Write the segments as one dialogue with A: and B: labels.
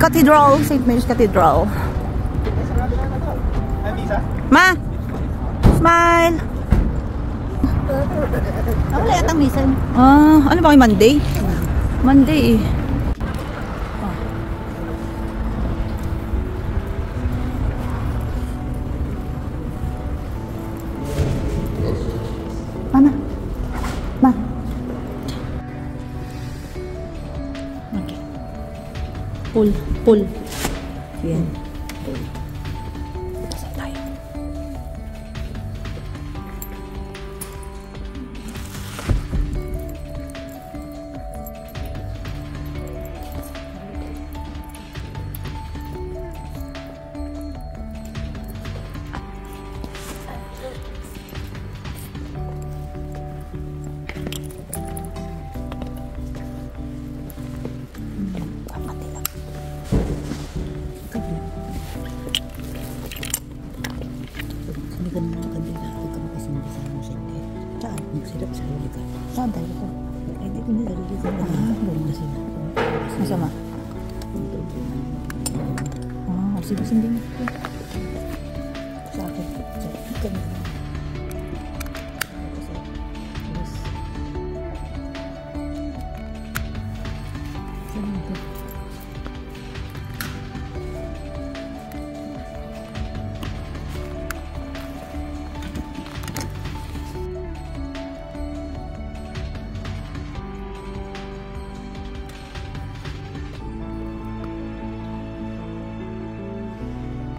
A: Cathedral, St. Mary's Cathedral. Ma! Smile!
B: Wala yatang misan.
A: Ano ba kayo? Monday? Monday eh.
B: Mama. Ma.
A: Okay. Pull. Yan. Saan tayo? Saan tayo ko?
B: Ay, di ko nilalagay ko.
A: Masama? Sige, sinding.
B: Sa akin. Sa akin.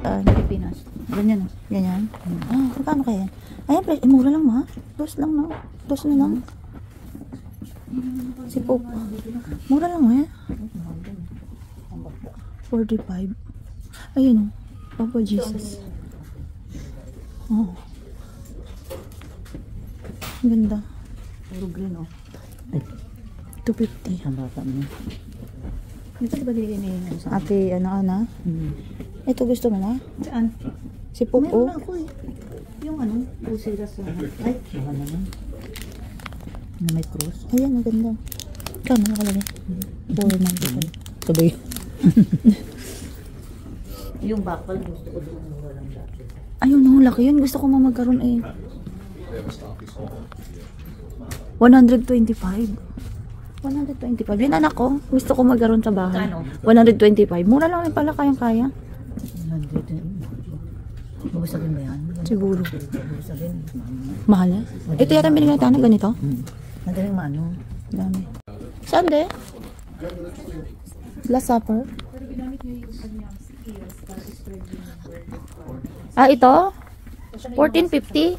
A: Pilipinas. Ganyan o. Ganyan. Magkano kaya yan? Ayan, mura lang ma. Dos lang na. Dos na lang. Si Pope. Mura lang eh. 45. Ayun o. Papa Jesus. Oh. Ang ganda.
B: Puro green o.
A: 250.
B: Ang bata mo. Ito diba bigay na yun sa
A: Ate, ano? Ito gusto mo na?
B: Saan?
A: Si Pope.
B: Meron na ako eh. Yung ano, pusiras na. Ay, baka naman. Na may cross.
A: Ayan, ang ganda. Kano nakalagay? 495. Sabay.
B: Yung bakal, gusto ko doon mura lang dati.
A: Ayun, no, laki yun. Gusto ko magkaroon eh. 125. 125. Yun anak ko. Gusto ko magkaroon sa bahay.
B: Kano?
A: 125. Mura lang pala kayang-kaya.
B: Babasagin ba yan?
A: Siguro.
B: Babasagin.
A: Mahal eh. Ito yata binigyan natin ganito.
B: Madaling maano.
A: Dami. Saan de? Last Supper. Ito? 1450?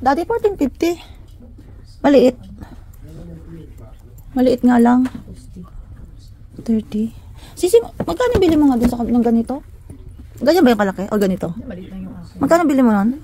A: Dati 1450. Maliit. Maliit nga lang. 30. Sisi, magkano bili mo nga dun sa ng ganito? Ganyan ba yung kalaki? O ganito?
B: Maliit lang yung akin.
A: Magkano bili mo nun?